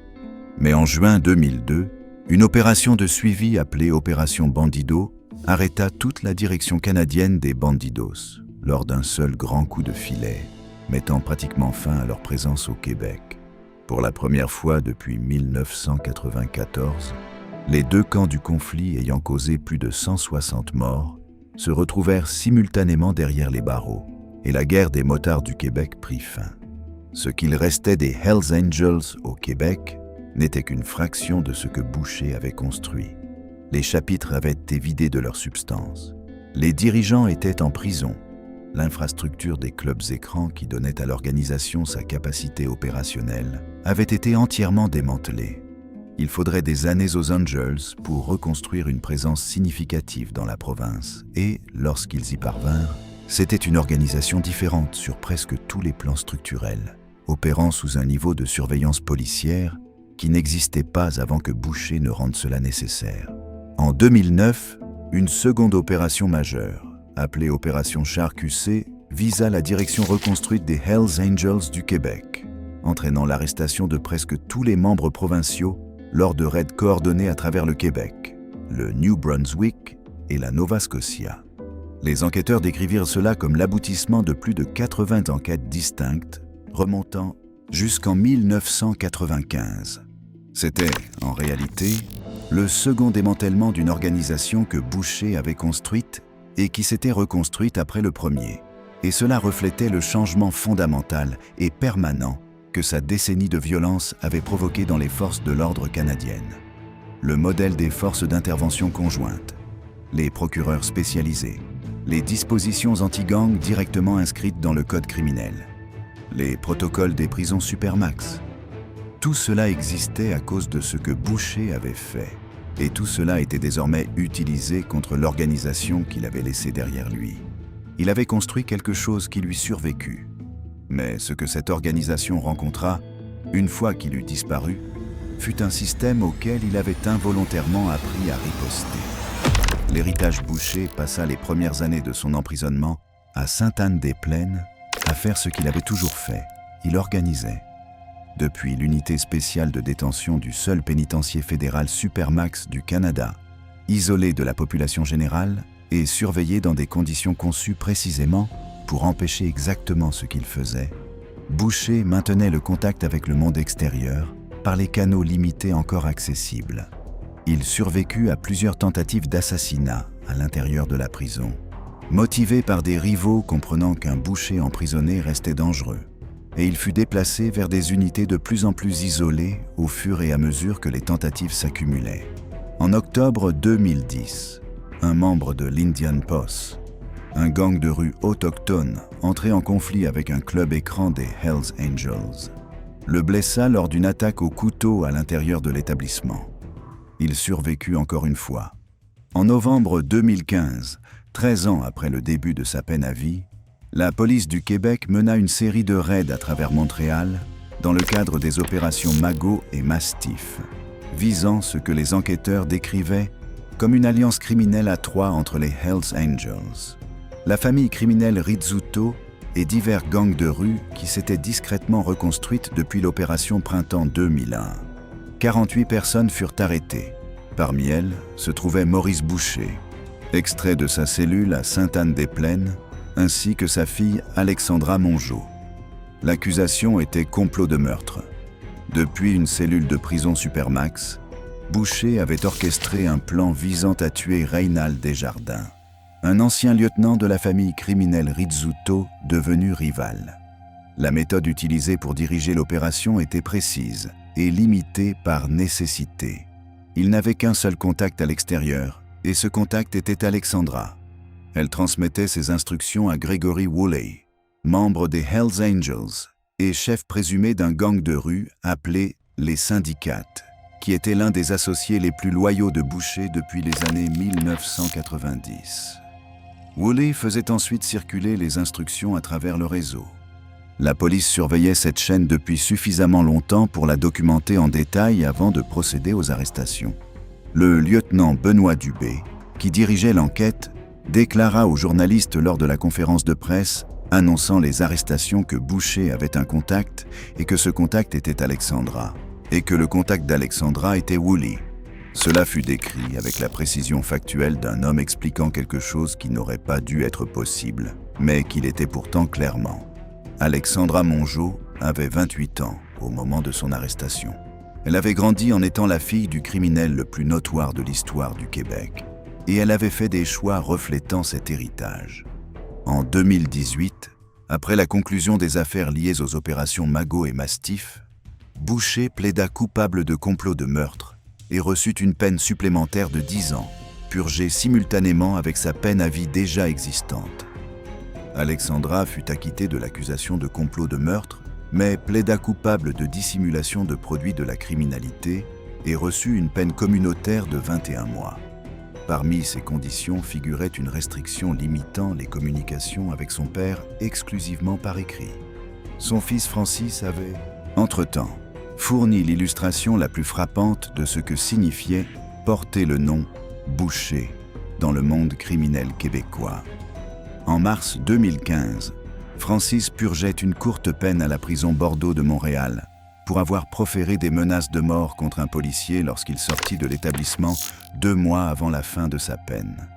Mais en juin 2002, une opération de suivi appelée Opération Bandido arrêta toute la direction canadienne des Bandidos lors d'un seul grand coup de filet, mettant pratiquement fin à leur présence au Québec. Pour la première fois depuis 1994, les deux camps du conflit ayant causé plus de 160 morts se retrouvèrent simultanément derrière les barreaux et la guerre des motards du Québec prit fin. Ce qu'il restait des Hells Angels au Québec n'était qu'une fraction de ce que Boucher avait construit. Les chapitres avaient été vidés de leur substance. Les dirigeants étaient en prison. L'infrastructure des clubs écrans qui donnait à l'organisation sa capacité opérationnelle avait été entièrement démantelée. Il faudrait des années aux Angels pour reconstruire une présence significative dans la province et, lorsqu'ils y parvinrent, c'était une organisation différente sur presque tous les plans structurels, opérant sous un niveau de surveillance policière qui n'existait pas avant que Boucher ne rende cela nécessaire. En 2009, une seconde opération majeure, appelée Opération Char QC, visa la direction reconstruite des Hells Angels du Québec, entraînant l'arrestation de presque tous les membres provinciaux lors de raids coordonnés à travers le Québec, le New Brunswick et la Nova Scotia. Les enquêteurs décrivirent cela comme l'aboutissement de plus de 80 enquêtes distinctes, remontant jusqu'en 1995. C'était, en réalité, le second démantèlement d'une organisation que Boucher avait construite et qui s'était reconstruite après le premier. Et cela reflétait le changement fondamental et permanent que sa décennie de violence avait provoqué dans les forces de l'ordre canadiennes. Le modèle des forces d'intervention conjointes, les procureurs spécialisés, les dispositions anti-gang directement inscrites dans le code criminel, les protocoles des prisons supermax. Tout cela existait à cause de ce que Boucher avait fait, et tout cela était désormais utilisé contre l'organisation qu'il avait laissée derrière lui. Il avait construit quelque chose qui lui survécut. Mais ce que cette organisation rencontra, une fois qu'il eut disparu, fut un système auquel il avait involontairement appris à riposter. L'héritage Boucher passa les premières années de son emprisonnement à Sainte-Anne-des-Plaines à faire ce qu'il avait toujours fait, il organisait. Depuis l'unité spéciale de détention du seul pénitencier fédéral Supermax du Canada, isolé de la population générale et surveillé dans des conditions conçues précisément pour empêcher exactement ce qu'il faisait, Boucher maintenait le contact avec le monde extérieur par les canaux limités encore accessibles. Il survécut à plusieurs tentatives d'assassinat à l'intérieur de la prison, motivé par des rivaux comprenant qu'un Boucher emprisonné restait dangereux, et il fut déplacé vers des unités de plus en plus isolées au fur et à mesure que les tentatives s'accumulaient. En octobre 2010, un membre de l'Indian Posse, un gang de rue autochtone entré en conflit avec un club écran des Hells Angels, le blessa lors d'une attaque au couteau à l'intérieur de l'établissement. Il survécut encore une fois. En novembre 2015, 13 ans après le début de sa peine à vie, la police du Québec mena une série de raids à travers Montréal dans le cadre des opérations Magot et Mastiff, visant ce que les enquêteurs décrivaient comme une alliance criminelle à trois entre les Hells Angels, la famille criminelle Rizzuto et divers gangs de rue qui s'étaient discrètement reconstruites depuis l'opération Printemps 2001. 48 personnes furent arrêtées. Parmi elles se trouvait Maurice Boucher, extrait de sa cellule à Sainte-Anne-des-Plaines, ainsi que sa fille Alexandra Mongeau. L'accusation était complot de meurtre. Depuis une cellule de prison Supermax, Boucher avait orchestré un plan visant à tuer Reynald Desjardins, un ancien lieutenant de la famille criminelle Rizzuto devenu rival. La méthode utilisée pour diriger l'opération était précise et limitée par nécessité. Il n'avait qu'un seul contact à l'extérieur, et ce contact était Alexandra. Elle transmettait ses instructions à Gregory Woolley, membre des Hells Angels et chef présumé d'un gang de rue appelé les Syndicates, qui était l'un des associés les plus loyaux de Boucher depuis les années 1990. Woolley faisait ensuite circuler les instructions à travers le réseau. La police surveillait cette chaîne depuis suffisamment longtemps pour la documenter en détail avant de procéder aux arrestations. Le lieutenant Benoît Dubé, qui dirigeait l'enquête, déclara aux journalistes lors de la conférence de presse annonçant les arrestations que Boucher avait un contact et que ce contact était Alexandra, et que le contact d'Alexandra était Woolley. Cela fut décrit avec la précision factuelle d'un homme expliquant quelque chose qui n'aurait pas dû être possible, mais qu'il était pourtant clairement. Alexandra Mongeau avait 28 ans au moment de son arrestation. Elle avait grandi en étant la fille du criminel le plus notoire de l'histoire du Québec, et elle avait fait des choix reflétant cet héritage. En 2018, après la conclusion des affaires liées aux opérations Magot et Mastif, Boucher plaida coupable de complot de meurtre et reçut une peine supplémentaire de 10 ans, purgée simultanément avec sa peine à vie déjà existante. Alexandra fut acquittée de l'accusation de complot de meurtre, mais plaida coupable de dissimulation de produits de la criminalité et reçut une peine communautaire de 21 mois. Parmi ces conditions figurait une restriction limitant les communications avec son père exclusivement par écrit. Son fils Francis avait, entre-temps, fourni l'illustration la plus frappante de ce que signifiait porter le nom Boucher dans le monde criminel québécois. En mars 2015, Francis purgeait une courte peine à la prison Bordeaux de Montréal pour avoir proféré des menaces de mort contre un policier lorsqu'il sortit de l'établissement 2 mois avant la fin de sa peine.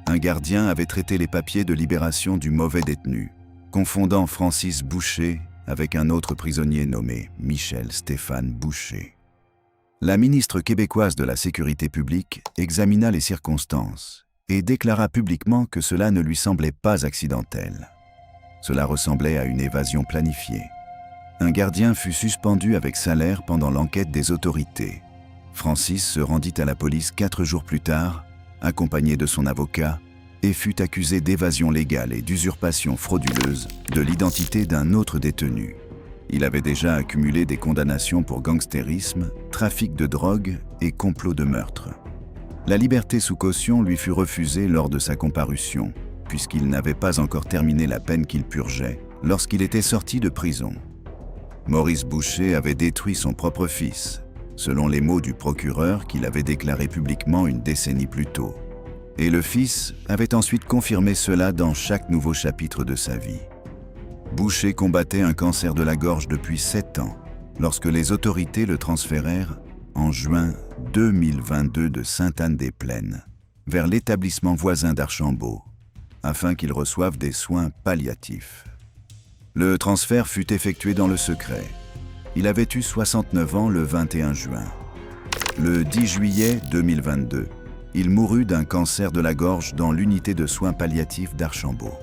Un gardien avait traité les papiers de libération du mauvais détenu, confondant Francis Boucher avec un autre prisonnier nommé Michel Stéphane Boucher. La ministre québécoise de la Sécurité publique examina les circonstances et déclara publiquement que cela ne lui semblait pas accidentel. Cela ressemblait à une évasion planifiée. Un gardien fut suspendu avec salaire pendant l'enquête des autorités. Francis se rendit à la police 4 jours plus tard, accompagné de son avocat, et fut accusé d'évasion légale et d'usurpation frauduleuse de l'identité d'un autre détenu. Il avait déjà accumulé des condamnations pour gangstérisme, trafic de drogue et complot de meurtre. La liberté sous caution lui fut refusée lors de sa comparution, puisqu'il n'avait pas encore terminé la peine qu'il purgeait lorsqu'il était sorti de prison. Maurice Boucher avait détruit son propre fils, selon les mots du procureur qu'il avait déclaré publiquement une décennie plus tôt. Et le fils avait ensuite confirmé cela dans chaque nouveau chapitre de sa vie. Boucher combattait un cancer de la gorge depuis 7 ans, lorsque les autorités le transférèrent en juin 2022 de Sainte-Anne-des-Plaines vers l'établissement voisin d'Archambault, afin qu'il reçoive des soins palliatifs. Le transfert fut effectué dans le secret. Il avait eu 69 ans le 21 juin. Le 10 juillet 2022, il mourut d'un cancer de la gorge dans l'unité de soins palliatifs d'Archambault.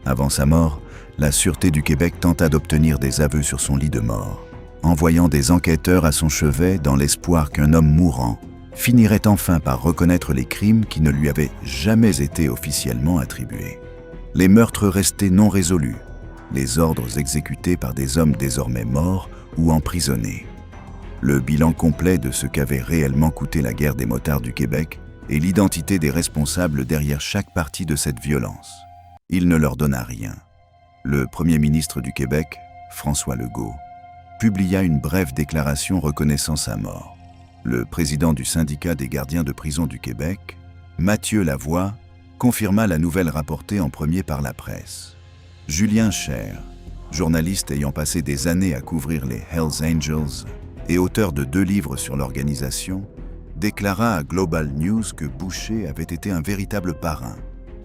Avant sa mort, la Sûreté du Québec tenta d'obtenir des aveux sur son lit de mort, envoyant des enquêteurs à son chevet dans l'espoir qu'un homme mourant finirait enfin par reconnaître les crimes qui ne lui avaient jamais été officiellement attribués. Les meurtres restaient non résolus, les ordres exécutés par des hommes désormais morts ou emprisonnés. Le bilan complet de ce qu'avait réellement coûté la guerre des motards du Québec et l'identité des responsables derrière chaque partie de cette violence. Il ne leur donna rien. Le premier ministre du Québec, François Legault, publia une brève déclaration reconnaissant sa mort. Le président du syndicat des gardiens de prison du Québec, Mathieu Lavoie, confirma la nouvelle rapportée en premier par la presse. Julien Cher, journaliste ayant passé des années à couvrir les Hells Angels et auteur de 2 livres sur l'organisation, déclara à Global News que Boucher avait été un véritable parrain,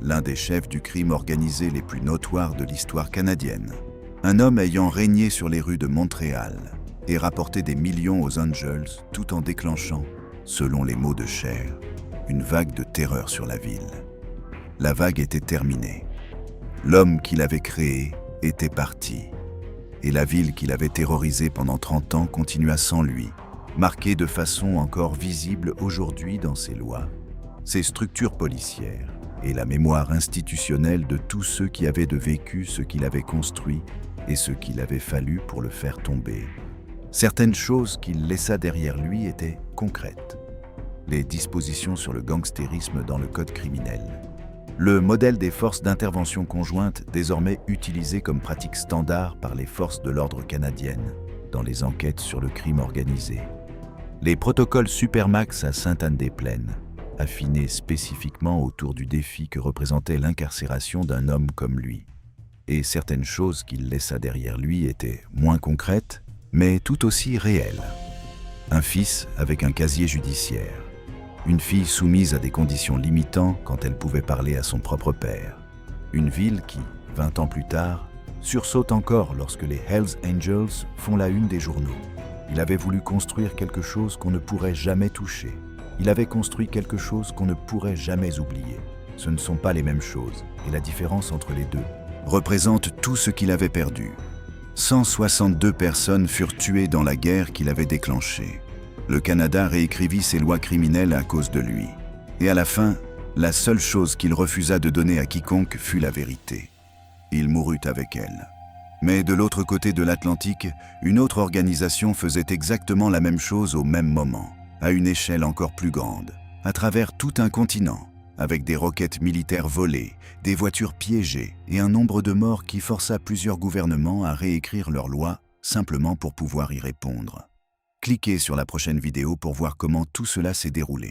l'un des chefs du crime organisé les plus notoires de l'histoire canadienne. Un homme ayant régné sur les rues de Montréal et rapporté des millions aux Angels tout en déclenchant, selon les mots de Cher, une vague de terreur sur la ville. La vague était terminée. L'homme qu'il avait créé était parti, et la ville qu'il avait terrorisée pendant 30 ans continua sans lui, marquée de façon encore visible aujourd'hui dans ses lois, ses structures policières et la mémoire institutionnelle de tous ceux qui avaient vécu ce qu'il avait construit et ce qu'il avait fallu pour le faire tomber. Certaines choses qu'il laissa derrière lui étaient concrètes. Les dispositions sur le gangstérisme dans le code criminel. Le modèle des forces d'intervention conjointe désormais utilisé comme pratique standard par les forces de l'ordre canadiennes dans les enquêtes sur le crime organisé. Les protocoles Supermax à Sainte-Anne-des-Plaines, affinés spécifiquement autour du défi que représentait l'incarcération d'un homme comme lui. Et certaines choses qu'il laissa derrière lui étaient moins concrètes, mais tout aussi réelles. Un fils avec un casier judiciaire. Une fille soumise à des conditions limitantes quand elle pouvait parler à son propre père. Une ville qui, 20 ans plus tard, sursaute encore lorsque les Hells Angels font la une des journaux. Il avait voulu construire quelque chose qu'on ne pourrait jamais toucher. Il avait construit quelque chose qu'on ne pourrait jamais oublier. Ce ne sont pas les mêmes choses, et la différence entre les deux représente tout ce qu'il avait perdu. 162 personnes furent tuées dans la guerre qu'il avait déclenchée. Le Canada réécrivit ses lois criminelles à cause de lui. Et à la fin, la seule chose qu'il refusa de donner à quiconque fut la vérité. Il mourut avec elle. Mais de l'autre côté de l'Atlantique, une autre organisation faisait exactement la même chose au même moment, à une échelle encore plus grande, à travers tout un continent, avec des roquettes militaires volées, des voitures piégées et un nombre de morts qui força plusieurs gouvernements à réécrire leurs lois simplement pour pouvoir y répondre. Cliquez sur la prochaine vidéo pour voir comment tout cela s'est déroulé.